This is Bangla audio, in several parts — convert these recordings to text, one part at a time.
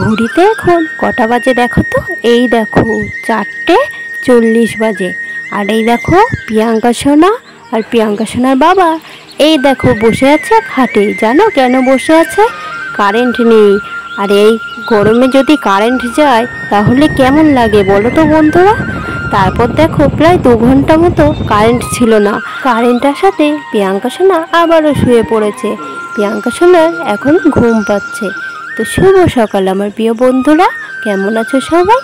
ঘড়িতে এখন কটা বাজে দেখো তো? এই দেখো 4:40 বাজে। আর এই দেখো প্রিয়াঙ্কা সোনা আর প্রিয়াঙ্কা সোনার বাবা এই দেখো বসে আছে খাটে। জানো কেন বসে আছে? কারেন্ট নেই। আর এই গরমে যদি কারেন্ট যায় তাহলে কেমন লাগে বলো তো বন্ধুরা। তারপর দেখো প্রায় 2 ঘন্টা মতো কারেন্ট ছিল না। কারেন্ট আসাতে প্রিয়াঙ্কা সোনা আবারও শুয়ে পড়েছে। প্রিয়াঙ্কা সোনার এখন ঘুম পাচ্ছে। তো শুভ সকাল আমার প্রিয় বন্ধুরা, কেমন আছো সবাই?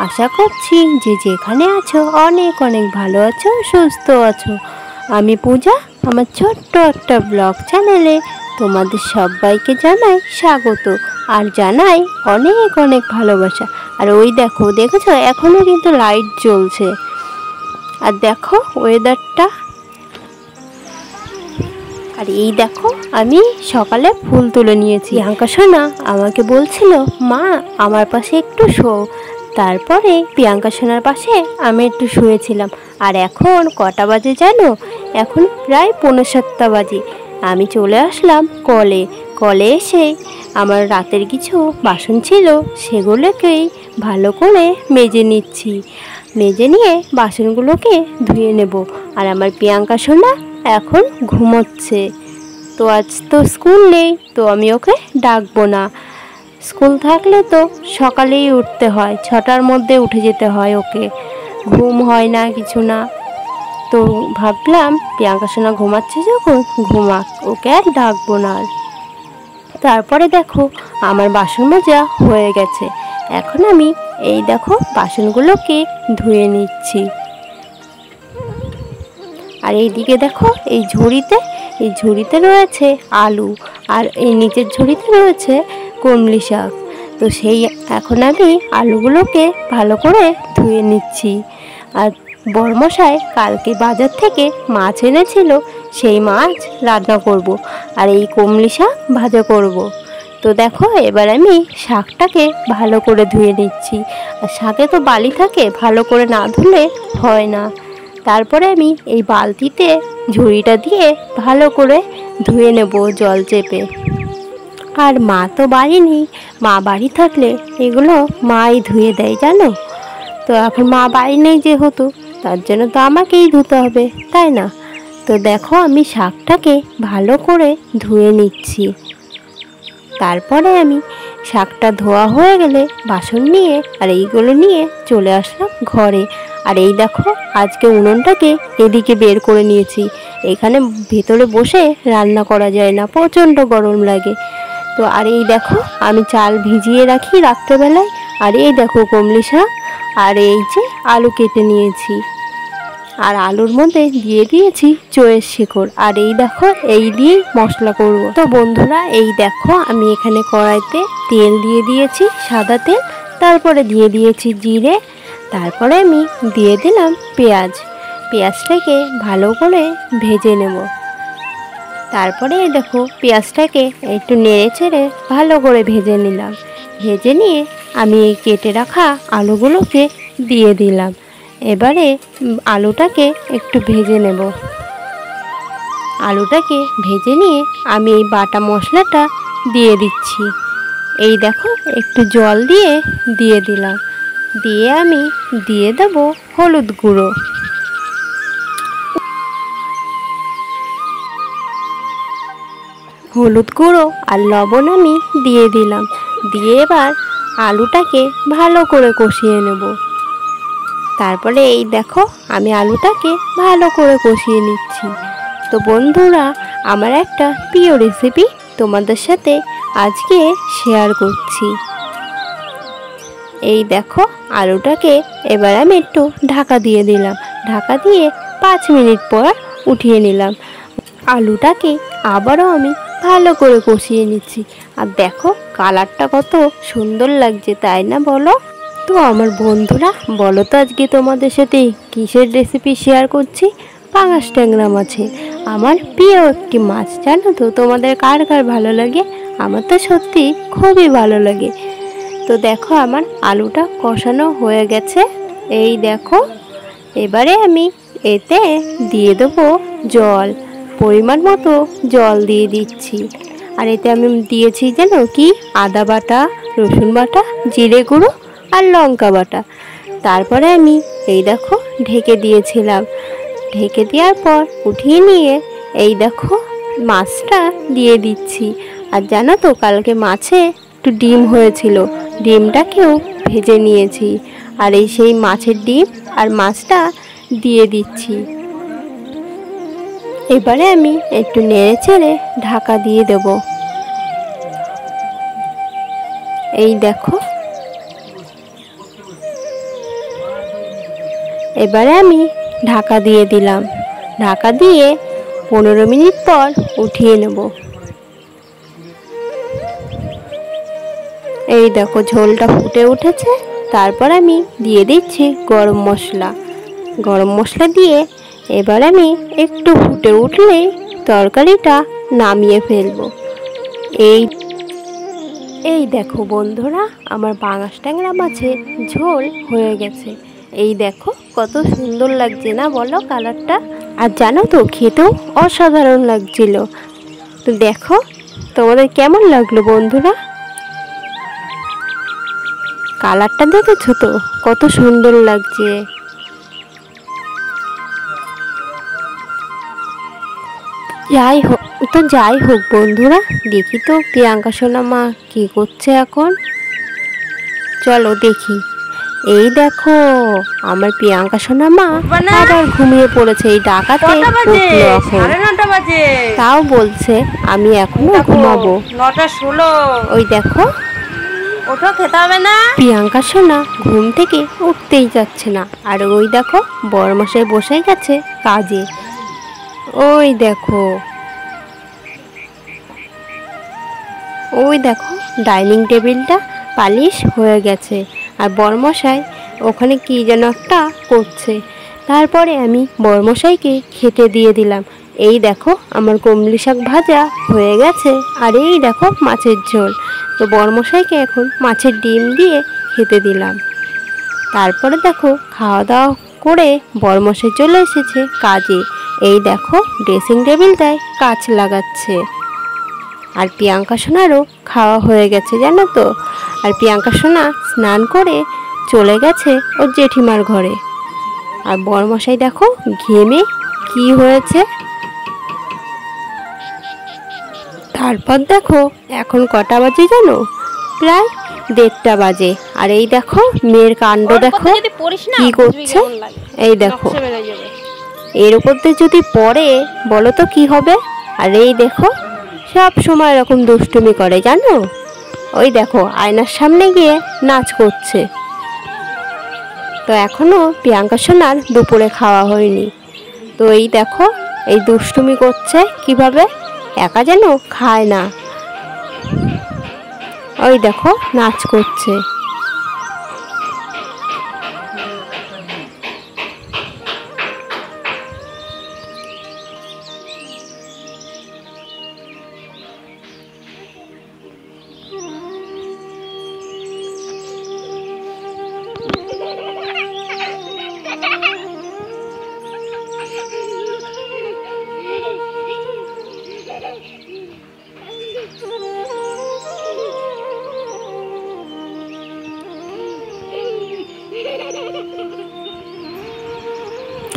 আশা করছি যে যেখানে আছো অনেক অনেক ভালো আছো, সুস্থ আছো। আমি পূজা, আমার ছোট্ট একটা ব্লগ চ্যানেলে তোমাদের সবাইকে জানাই স্বাগত আর জানাই অনেক অনেক ভালোবাসা। আর ওই দেখো, দেখেছো এখনও কিন্তু লাইট জ্বলছে। আর দেখো ওয়েদারটা। আর এই দেখো আমি সকালে ফুল তুলে নিয়েছি। প্রিয়াঙ্কা সোনা আমাকে বলছিল, মা আমার পাশে একটু শো। তারপরে প্রিয়াঙ্কা সোনার পাশে আমি একটু শুয়েছিলাম। আর এখন কটা বাজে জানো? এখন প্রায় 6:45 বাজে। আমি চলে আসলাম কলে এসে আমার রাতের কিছু বাসন ছিল সেগুলোকেই ভালো করে মেজে নিচ্ছি। মেজে নিয়ে বাসনগুলোকে ধুয়ে নেব। আর আমার প্রিয়াঙ্কা সোনা এখন ঘুমোচ্ছে। তো আজ তো স্কুল নেই, তো আমি ওকে ডাকবো না। স্কুল থাকলে তো সকালেই উঠতে হয়, 6টার মধ্যে উঠে যেতে হয়, ওকে ঘুম হয় না কিছু না। তো ভাবলাম প্রিয়াঙ্কা সোনা ঘুমাচ্ছে যখন ঘুমাক, ওকে আর ডাকবো না। তারপরে দেখো আমার বাসন মাজা হয়ে গেছে। এখন আমি এই দেখো বাসনগুলোকে ধুয়ে নিচ্ছি। আর এইদিকে দেখো এই ঝুড়িতে রয়েছে আলু, আর এই নিচের ঝুড়িতে রয়েছে কমলি শাক। তো সেই এখন আমি আলুগুলোকে ভালো করে ধুয়ে নিচ্ছি। আর বড়মশাই কালকে বাজার থেকে মাছ এনেছিল, সেই মাছ রান্না করব। আর এই কমলি শাক ভাজা করব। তো দেখো এবার আমি শাকটাকে ভালো করে ধুয়ে নিচ্ছি। আর শাকে তো বালি থাকে, ভালো করে না ধুলে হয় না। তারপরে আমি এই বালতিতে ঝুড়িটা দিয়ে ভালো করে ধুয়ে নেব জল চেপে। আর মা তো বাড়ি নেই, মা বাড়ি থাকলে এগুলো মাই ধুয়ে দেয় জানো। তো এখন মা বাড়ি নেই যেহেতু, তার জন্য তো আমাকেই ধুতে হবে, তাই না? তো দেখো আমি শাকটাকে ভালো করে ধুয়ে নিচ্ছি। তারপরে আমি শাকটা ধোয়া হয়ে গেলে বাসন নিয়ে আর এইগুলো নিয়ে চলে আসলাম ঘরে। আর এই দেখো আজকে উনুনটাকে এদিকে বের করে নিয়েছি। এখানে ভেতরে বসে রান্না করা যায় না, প্রচণ্ড গরম লাগে। তো আর এই দেখো আমি চাল ভিজিয়ে রাখি রাত্রেবেলায়। আর এই দেখো কমলি শাক, আর এই যে আলু কেটে নিয়েছি। আর আলুর মধ্যে দিয়ে দিয়েছি চোয়ের শিকড়। আর এই দেখো এই দিয়ে মশলা করব। তো বন্ধুরা এই দেখো আমি এখানে কড়াইতে তেল দিয়ে দিয়েছি, সাদা তেল। তারপরে দিয়ে দিয়েছি জিরে। তারপরে আমি দিয়ে দিলাম পেঁয়াজটাকে ভালো করে ভেজে নেব। তারপরে দেখো পেঁয়াজটাকে একটু নেড়ে চেড়ে ভালো করে ভেজে নিলাম। ভেজে নিয়ে আমি এই কেটে রাখা আলুগুলোকে দিয়ে দিলাম। এবারে আলুটাকে একটু ভেজে নেব। আলুটাকে ভেজে নিয়ে আমি এই বাটা মশলাটা দিয়ে দিচ্ছি। এই দেখো একটু জল দিয়ে দিলাম। দিয়ে আমি দিয়ে দেব হলুদ গুঁড়ো। হলুদ গুঁড়ো আর লবণ আমি দিয়ে দিলাম। দিয়ে এবার আলুটাকে ভালো করে কষিয়ে নেব। তারপরে এই দেখো আমি আলুটাকে ভালো করে কষিয়ে নিচ্ছি। তো বন্ধুরা আমার একটা প্রিয় রেসিপি তোমাদের সাথে আজকে শেয়ার করছি। এই দেখো আলুটাকে এবার আমি একটু ঢাকা দিয়ে দিলাম। ঢাকা দিয়ে 5 মিনিট পর উঠিয়ে নিলাম। আলুটাকে আবারও আমি ভালো করে কষিয়ে নিচ্ছি। আর দেখো কালারটা কত সুন্দর লাগছে, তাই না বলো? তো আমার বন্ধুরা বলো তো আজকে তোমাদের সাথে কিসের রেসিপি শেয়ার করছি? পাঙাশ ট্যাংরা মাছের। আমার প্রিয় একটি মাছ, জানো তো তোমাদের কার কার ভালো লাগে? আমার তো সত্যি খুবই ভালো লাগে। তো দেখো আমার আলুটা কষানো হয়ে গেছে। এই দেখো এবারে আমি এতে দিয়ে দেবো জল, পরিমাণ মতো জল দিয়ে দিচ্ছি। আর এতে আমি দিয়েছি যেন কি আদা বাটা, রসুন বাটা, জিরে গুঁড়ো আর লঙ্কা বাটা। তারপরে আমি এই দেখো ঢেকে দিয়েছিলাম। ঢেকে দেওয়ার পর উঠিয়ে নিয়ে এই দেখো মাছটা দিয়ে দিচ্ছি। আর জানো তো কালকে মাছে একটু ডিম হয়েছিল, ডিমটাকেও ভেজে নিয়েছি। আর এই সেই মাছের ডিম আর মাছটা দিয়ে দিচ্ছি। এবারে আমি একটু নেড়ে চেড়ে ঢাকা দিয়ে দেব। এই দেখো এবারে আমি ঢাকা দিয়ে দিলাম। ঢাকা দিয়ে 15 মিনিট পর উঠিয়ে নেব। এই দেখো ঝোলটা ফুটে উঠেছে। তারপর আমি দিয়ে দিচ্ছি গরম মশলা। গরম মশলা দিয়ে এবার আমি একটু ফুটে উঠলেই তরকারিটা নামিয়ে ফেলবো। এই দেখো বন্ধুরা, আমার পাঙাশ ট্যাংরা মাছের ঝোল হয়ে গেছে। এই দেখো কত সুন্দর লাগছে না বলো কালারটা? আর জানো তো খেতেও অসাধারণ লাগছিল। তো দেখো তোমাদের কেমন লাগলো বন্ধুরা? কালারটা দেখেছো তো কত সুন্দর লাগছে। যাই হোক বন্ধুরা, দেখি তো প্রিয়াঙ্কা সোনা মা কি করছে এখন। চলো দেখি। এই দেখো আমার প্রিয়াঙ্কা সোনা মা আবার ঘুমিয়ে পড়েছে। এই ডাকাতে উঠলো এখন। তাও বলছে আমি এখনো ঘুমাবো। 9:16। ওই দেখো ওঠো, খেতে হবে না। প্রিয়াঙ্কা সোনা ঘুম থেকে উঠতেই যাচ্ছে না। আর ওই দেখো বড়মশাই বসে গেছে কাজে। ওই দেখো ডাইনিং টেবিলটা পালিশ হয়ে গেছে। আর বড়মশাই ওখানে কি যেন একটা করছে। তারপরে আমি বড়মশাইকে খেতে দিয়ে দিলাম। এই দেখো আমার কমলি শাক ভাজা হয়ে গেছে। আর এই দেখো মাছের ঝোল। তো বড়মশাইকে এখন মাছের ডিম দিয়ে খেতে দিলাম। তারপরে দেখো খাওয়া দাওয়া করে বড়মশাই চলে এসেছে কাজে। এই দেখো ড্রেসিং টেবিলটায় কাঁচ লাগাচ্ছে। আর প্রিয়াঙ্কা সোনারও খাওয়া হয়ে গেছে জানো তো। আর প্রিয়াঙ্কা সোনা স্নান করে চলে গেছে ওর জেঠিমার ঘরে। আর বড়মশাই দেখো ঘেমে কি হয়েছে। তারপর দেখো এখন কটা বাজে জানো? প্রায় 1:30 বাজে। আর এই দেখো মেয়ের কাণ্ড দেখো কি করছে। এই দেখো এর উপর দিয়ে যদি পড়ে বলো তো কি হবে। আর এই দেখো সব সময় এরকম দুষ্টুমি করে জানো। ওই দেখো আয়নার সামনে গিয়ে নাচ করছে। তো এখনো প্রিয়াঙ্কা সোনার দুপুরে খাওয়া হয়নি। তো এই দেখো এই দুষ্টুমি করছে কিভাবে, একা যেন খায় না। ওই দেখো নাচ করছে।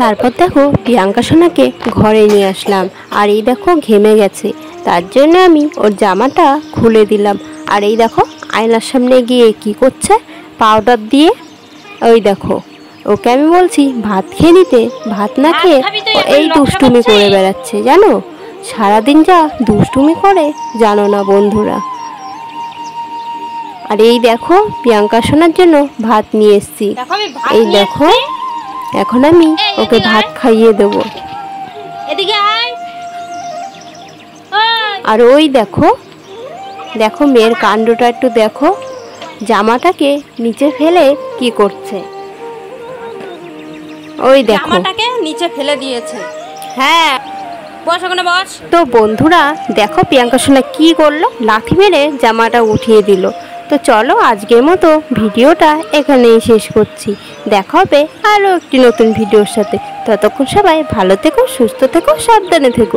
তারপর দেখো প্রিয়াঙ্কা সোনাকে ঘরে নিয়ে আসলাম। আর এই দেখো ঘেমে গেছে, তার জন্য আমি ওর জামাটা খুলে দিলাম। আর এই দেখো আয়নার সামনে গিয়ে কি করছে পাউডার দিয়ে। ওই দেখো ওকে আমি বলছি ভাত খেয়ে নিতে, ভাত না খেয়ে এই দুষ্টুমি করে বেড়াচ্ছে জানো। সারাদিন যা দুষ্টুমি করে জানো না বন্ধুরা। আর এই দেখো প্রিয়াঙ্কা সোনার জন্য ভাত নিয়ে এসেছি। এই দেখো এখন আমি ওকে ভাত খাইয়ে দেব। আর ওই দেখো দেখো মেয়ের কাণ্ডটা একটু দেখো, জামাটাকে নিচে ফেলে কি করছে। ওই দেখো জামাটাকে নিচে ফেলে দিয়েছে। হ্যাঁ বস ওখানে বস। তো বন্ধুরা দেখো প্রিয়াঙ্কা সোনা কি করলো, লাথি মেরে জামাটা উঠিয়ে দিল। তো চলো আজকের মতো ভিডিওটা এখানেই শেষ করছি। দেখা হবে আরও একটি নতুন ভিডিওর সাথে। ততক্ষণ সবাই ভালো থেকো, সুস্থ থেকো, সাবধানে থেকো।